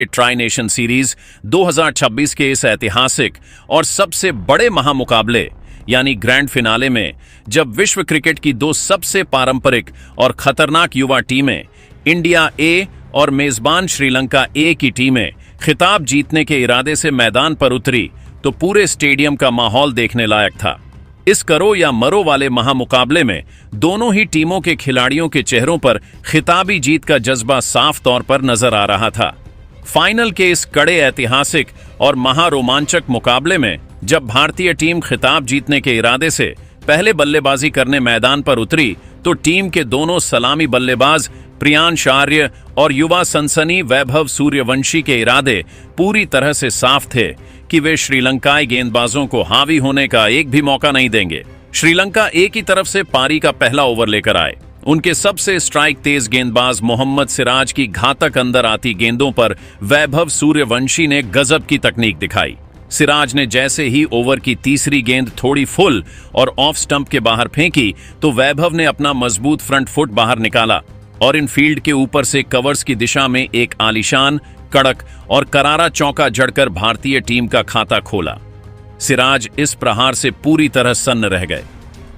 Tri nation series 2026 के इस ऐतिहासिक और सबसे बड़े महामुकाबले यानी ग्रैंड फिनाले में जब विश्व क्रिकेट की दो सबसे पारंपरिक और खतरनाक युवा टीमें इंडिया ए और मेजबान श्रीलंका ए की टीमें खिताब जीतने के इरादे से मैदान पर उतरी तो पूरे स्टेडियम का माहौल देखने लायक था। इस करो या मरो वाले महामुकाबले में दोनों ही टीमों के खिलाड़ियों के चेहरों पर खिताबी जीत का जज्बा साफ तौर पर नजर आ रहा था। फाइनल के इस कड़े ऐतिहासिक और महारोमांचक मुकाबले में जब भारतीय टीम खिताब जीतने के इरादे से पहले बल्लेबाजी करने मैदान पर उतरी तो टीम के दोनों सलामी बल्लेबाज प्रियांश आर्य और युवा सनसनी वैभव सूर्यवंशी के इरादे पूरी तरह से साफ थे कि वे श्रीलंकाई गेंदबाजों को हावी होने का एक भी मौका नहीं देंगे। श्रीलंका ए की तरफ से पारी का पहला ओवर लेकर आए। उनके सबसे स्ट्राइक तेज गेंदबाज मोहम्मद सिराज की घातक अंदर आती गेंदों पर वैभव सूर्यवंशी ने गजब की तकनीक दिखाई। सिराज ने जैसे ही ओवर की तीसरी गेंद थोड़ी फुल और ऑफ स्टंप के बाहर फेंकी तो वैभव ने अपना मजबूत फ्रंट फुट बाहर निकाला और इन फील्ड के ऊपर से कवर्स की दिशा में एक आलीशान, कड़क और करारा चौका जड़कर भारतीय टीम का खाता खोला। सिराज इस प्रहार से पूरी तरह सन्न रह गए,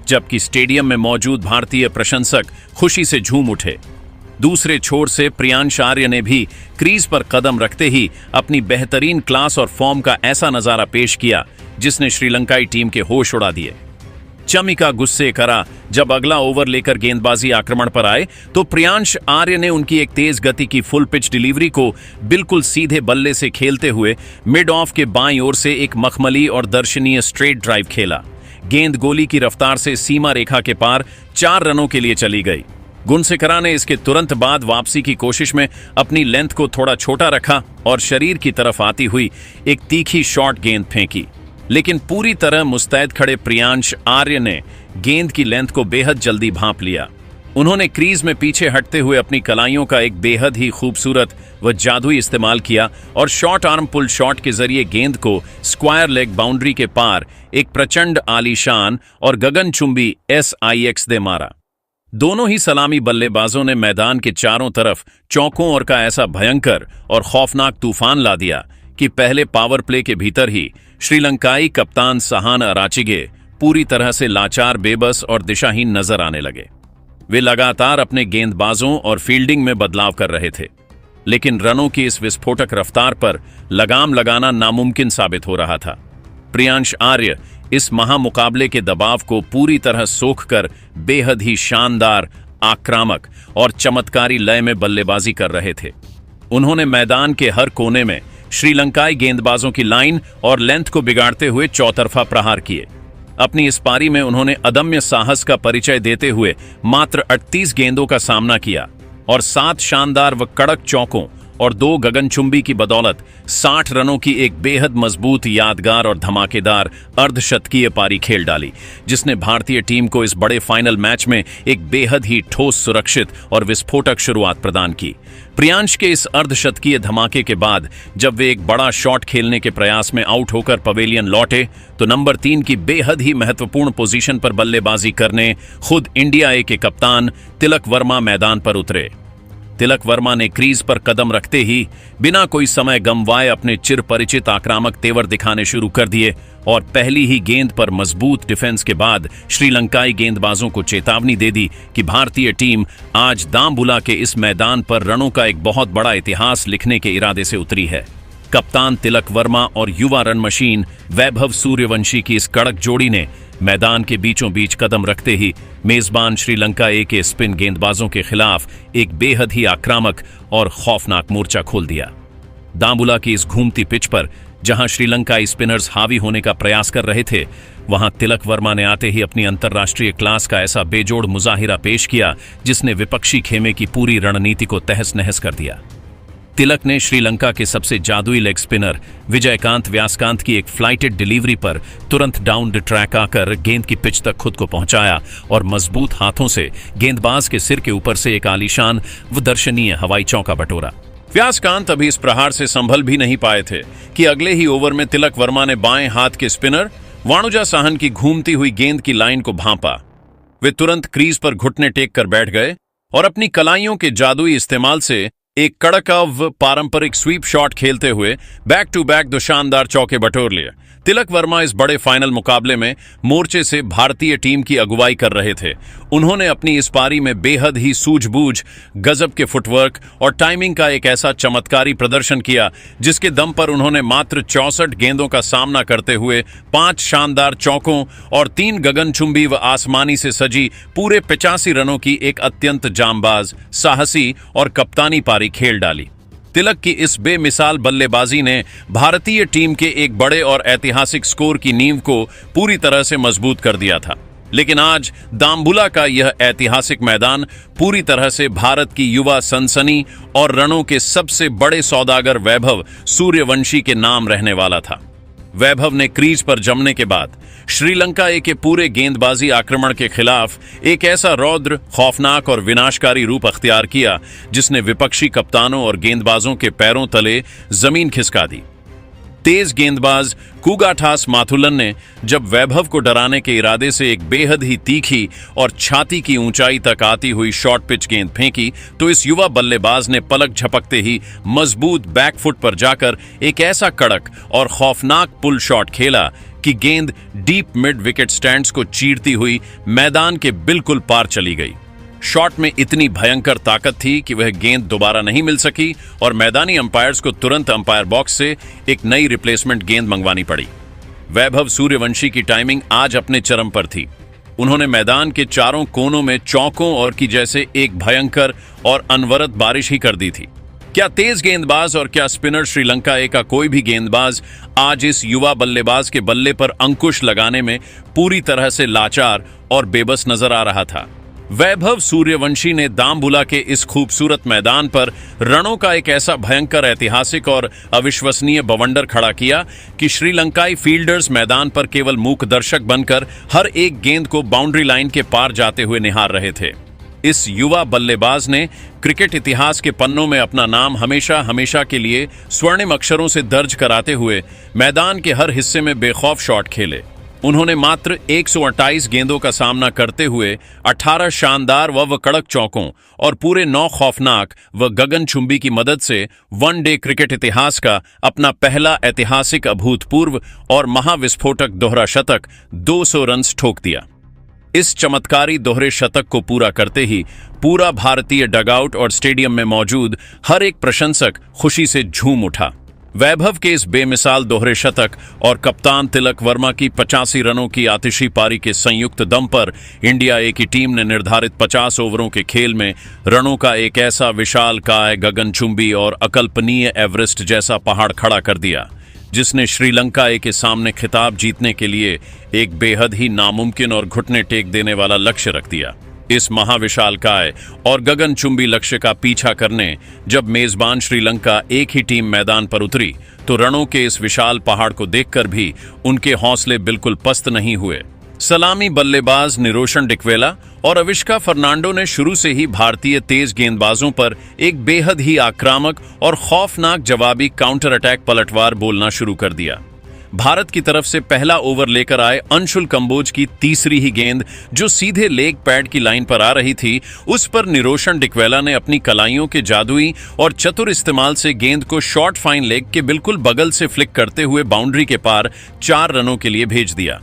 जबकि स्टेडियम में मौजूद भारतीय प्रशंसक खुशी से झूम उठे। दूसरे छोर से प्रियांश आर्य ने भी क्रीज पर कदम रखते ही अपनी बेहतरीन क्लास और फॉर्म का ऐसा नजारा पेश किया जिसने श्रीलंकाई टीम के होश उड़ा दिए। चमिका गुस्से करा जब अगला ओवर लेकर गेंदबाजी आक्रमण पर आए तो प्रियांश आर्य ने उनकी एक तेज गति की फुल पिच डिलीवरी को बिल्कुल सीधे बल्ले से खेलते हुए मिड ऑफ के बाईं ओर से एक मखमली और दर्शनीय स्ट्रेट ड्राइव खेला। गेंद गोली की रफ्तार से सीमा रेखा के पार 4 रनों के लिए चली गई। गुनसेकरा ने इसके तुरंत बाद वापसी की कोशिश में अपनी लेंथ को थोड़ा छोटा रखा और शरीर की तरफ आती हुई एक तीखी शॉर्ट गेंद फेंकी, लेकिन पूरी तरह मुस्तैद खड़े प्रियांश आर्य ने गेंद की लेंथ को बेहद जल्दी भांप लिया। उन्होंने क्रीज में पीछे हटते हुए अपनी कलाइयों का एक बेहद ही खूबसूरत व जादुई इस्तेमाल किया और शॉर्ट आर्म पुल शॉट के जरिए गेंद को स्क्वायर लेग बाउंड्री के पार एक प्रचंड आलीशान और गगनचुंबी SIX दे मारा। दोनों ही सलामी बल्लेबाजों ने मैदान के चारों तरफ चौकों और का ऐसा भयंकर और खौफनाक तूफान ला दिया कि पहले पावर प्ले के भीतर ही श्रीलंकाई कप्तान सहान अराचिगे पूरी तरह से लाचार, बेबस और दिशाहीन नजर आने लगे। वे लगातार अपने गेंदबाजों और फील्डिंग में बदलाव कर रहे थे, लेकिन रनों की इस विस्फोटक रफ्तार पर लगाम लगाना नामुमकिन साबित हो रहा था। प्रियांश आर्य इस महामुकाबले के दबाव को पूरी तरह सोखकर बेहद ही शानदार, आक्रामक और चमत्कारी लय में बल्लेबाजी कर रहे थे। उन्होंने मैदान के हर कोने में श्रीलंकाई गेंदबाजों की लाइन और लेंथ को बिगाड़ते हुए चौतरफा प्रहार किए। अपनी इस पारी में उन्होंने अदम्य साहस का परिचय देते हुए मात्र 38 गेंदों का सामना किया और 7 शानदार व कड़क चौकों और 2 गगनचुंबी की बदौलत 60 रनों की एक बेहद मजबूत, यादगार और धमाकेदार अर्धशतकीय पारी खेल डाली, जिसने भारतीय टीम को इस बड़े फाइनल मैच में एक बेहद ही ठोस, सुरक्षित और विस्फोटक शुरुआत प्रदान की। प्रियांश के इस अर्धशतकीय धमाके के बाद जब वे एक बड़ा शॉट खेलने के प्रयास में आउट होकर पवेलियन लौटे तो नंबर 3 की बेहद ही महत्वपूर्ण पोजीशन पर बल्लेबाजी करने खुद इंडिया ए के कप्तान तिलक वर्मा मैदान पर उतरे। तिलक वर्मा ने क्रीज पर कदम रखते ही बिना कोई समय गंवाए अपने चिर परिचित आक्रामक तेवर दिखाने शुरू कर दिए और पहली ही गेंद पर मजबूत डिफेंस के बाद श्रीलंकाई गेंदबाजों को चेतावनी दे दी कि भारतीय टीम आज दामबुला के इस मैदान पर रनों का एक बहुत बड़ा इतिहास लिखने के इरादे से उतरी है। कप्तान तिलक वर्मा और युवा रन मशीन वैभव सूर्यवंशी की इस कड़क जोड़ी ने मैदान के बीचों बीच कदम रखते ही मेजबान श्रीलंका ए के स्पिन गेंदबाजों के खिलाफ एक बेहद ही आक्रामक और खौफनाक मोर्चा खोल दिया। दामबुला की इस घूमती पिच पर जहां श्रीलंकाई स्पिनर्स हावी होने का प्रयास कर रहे थे, वहां तिलक वर्मा ने आते ही अपनी अंतर्राष्ट्रीय क्लास का ऐसा बेजोड़ मुजाहिरा पेश किया जिसने विपक्षी खेमे की पूरी रणनीति को तहस नहस कर दिया। तिलक ने श्रीलंका के सबसे जादुई लेग स्पिनर विजयकांत व्यासकांत की एक फ्लाइटेड डिलीवरी पर तुरंत डाउन द ट्रैक आकर गेंद की पिच तक खुद को पहुंचाया और मजबूत हाथों से गेंदबाज के सिर के ऊपर से एक आलीशान व दर्शनीय हवाई चौका बटोरा। व्यासकांत अभी इस प्रहार से संभल भी नहीं पाए थे कि अगले ही ओवर में तिलक वर्मा ने बाएं हाथ के स्पिनर वाणुजा साहन की घूमती हुई गेंद की लाइन को भांपा। वे तुरंत क्रीज पर घुटने टेक कर बैठ गए और अपनी कलाइयों के जादुई इस्तेमाल से एक कड़क पारंपरिक स्वीप शॉट खेलते हुए बैक टू बैक दो शानदार चौके बटोर लिए। तिलक वर्मा इस बड़े फाइनल मुकाबले में मोर्चे से भारतीय टीम की अगुवाई कर रहे थे। उन्होंने अपनी इस पारी में बेहद ही सूझबूझ, गजब के फुटवर्क और टाइमिंग का एक ऐसा चमत्कारी प्रदर्शन किया जिसके दम पर उन्होंने मात्र 64 गेंदों का सामना करते हुए 5 शानदार चौकों और 3 गगनचुंबी व आसमानी से सजी पूरे 85 रनों की एक अत्यंत जांबाज, साहसी और कप्तानी पारी खेल डाली। तिलक की इस बेमिसाल बल्लेबाजी ने भारतीय टीम के एक बड़े और ऐतिहासिक स्कोर की नींव को पूरी तरह से मजबूत कर दिया था। लेकिन आज दाम्बुला का यह ऐतिहासिक मैदान पूरी तरह से भारत की युवा सनसनी और रनों के सबसे बड़े सौदागर वैभव सूर्यवंशी के नाम रहने वाला था। वैभव ने क्रीज पर जमने के बाद श्रीलंका के पूरे गेंदबाजी आक्रमण के खिलाफ एक ऐसा रौद्र, खौफनाक और विनाशकारी रूप अख्तियार किया जिसने विपक्षी कप्तानों और गेंदबाजों के पैरों तले जमीन खिसका दी। तेज गेंदबाज कुगाथास माथुलन ने जब वैभव को डराने के इरादे से एक बेहद ही तीखी और छाती की ऊंचाई तक आती हुई शॉर्ट पिच गेंद फेंकी तो इस युवा बल्लेबाज ने पलक झपकते ही मजबूत बैकफुट पर जाकर एक ऐसा कड़क और खौफनाक पुल शॉट खेला कि गेंद डीप मिड विकेट स्टैंड्स को चीरती हुई मैदान के बिल्कुल पार चली गई। शॉट में इतनी भयंकर ताकत थी कि वह गेंद दोबारा नहीं मिल सकी और मैदानी अंपायर्स को तुरंत अंपायर बॉक्स से एक नई रिप्लेसमेंट गेंद मंगवानी पड़ी। वैभव सूर्यवंशी की टाइमिंग आज अपने चरम पर थी। उन्होंने मैदान के चारों कोनों में चौकों और की जैसे एक भयंकर और अनवरत बारिश ही कर दी थी। क्या तेज गेंदबाज और क्या स्पिनर श्रीलंका का कोई भी गेंदबाज आज इस युवा बल्लेबाज के बल्ले पर अंकुश लगाने में पूरी तरह से लाचार और बेबस नजर आ रहा था। वैभव सूर्यवंशी ने दाम्बुला के इस खूबसूरत मैदान पर रणों का एक ऐसा भयंकर, ऐतिहासिक और अविश्वसनीय बवंडर खड़ा किया कि श्रीलंकाई फील्डर्स मैदान पर केवल मूक दर्शक बनकर हर एक गेंद को बाउंड्री लाइन के पार जाते हुए निहार रहे थे। इस युवा बल्लेबाज ने क्रिकेट इतिहास के पन्नों में अपना नाम हमेशा हमेशा के लिए स्वर्णिम अक्षरों से दर्ज कराते हुए मैदान के हर हिस्से में बेखौफ शॉट खेले। उन्होंने मात्र 128 गेंदों का सामना करते हुए 18 शानदार व कड़क चौकों और पूरे 9 खौफनाक व गगनचुंबी की मदद से वनडे क्रिकेट इतिहास का अपना पहला ऐतिहासिक, अभूतपूर्व और महाविस्फोटक दोहरा शतक 200 रन ठोक दिया। इस चमत्कारी दोहरे शतक को पूरा करते ही पूरा भारतीय डगआउट और स्टेडियम में मौजूद हर एक प्रशंसक खुशी से झूम उठा। वैभव के इस बेमिसाल दोहरे शतक और कप्तान तिलक वर्मा की 85 रनों की आतिशी पारी के संयुक्त दम पर इंडिया की टीम ने निर्धारित 50 ओवरों के खेल में रनों का एक ऐसा विशालकाय, गगनचुंबी और अकल्पनीय एवरेस्ट जैसा पहाड़ खड़ा कर दिया जिसने श्रीलंका के सामने खिताब जीतने के लिए एक बेहद ही नामुमकिन और घुटने टेक देने वाला लक्ष्य रख दिया। इस महाविशालकाय और गगनचुंबी लक्ष्य का पीछा करने जब मेजबान श्रीलंका एक ही टीम मैदान पर उतरी तो रणों के इस विशाल पहाड़ को देखकर भी उनके हौसले बिल्कुल पस्त नहीं हुए। सलामी बल्लेबाज निरोशन डिकवेला और अविष्का फर्नांडो ने शुरू से ही भारतीय तेज गेंदबाजों पर एक बेहद ही आक्रामक और खौफनाक जवाबी काउंटर अटैक पलटवार बोलना शुरू कर दिया। भारत की तरफ से पहला ओवर लेकर आए अंशुल कंबोज की तीसरी ही गेंद जो सीधे लेग पैड की लाइन पर आ रही थी, उस पर निरोशन डिकवेला ने अपनी कलाइयों के जादुई और चतुर इस्तेमाल से गेंद को शॉर्ट फाइन लेग के बिल्कुल बगल से फ्लिक करते हुए बाउंड्री के पार 4 रनों के लिए भेज दिया।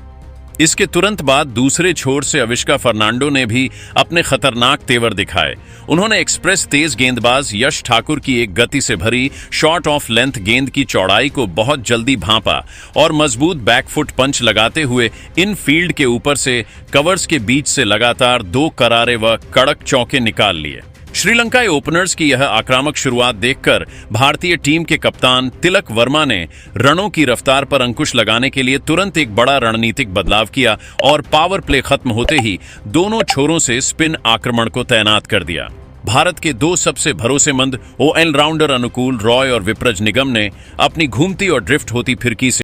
इसके तुरंत बाद दूसरे छोर से अविष्का फर्नांडो ने भी अपने खतरनाक तेवर दिखाए। उन्होंने एक्सप्रेस तेज गेंदबाज यश ठाकुर की एक गति से भरी शॉर्ट ऑफ लेंथ गेंद की चौड़ाई को बहुत जल्दी भांपा और मजबूत बैकफुट पंच लगाते हुए इन फील्ड के ऊपर से कवर्स के बीच से लगातार 2 करारे व कड़क चौके निकाल लिए। श्रीलंकाई ओपनर्स की यह आक्रामक शुरुआत देखकर भारतीय टीम के कप्तान तिलक वर्मा ने रनों की रफ्तार पर अंकुश लगाने के लिए तुरंत एक बड़ा रणनीतिक बदलाव किया और पावर प्ले खत्म होते ही दोनों छोरों से स्पिन आक्रमण को तैनात कर दिया। भारत के 2 सबसे भरोसेमंद ऑलराउंडर अनुकूल रॉय और विप्रज निगम ने अपनी घूमती और ड्रिफ्ट होती फिरकी से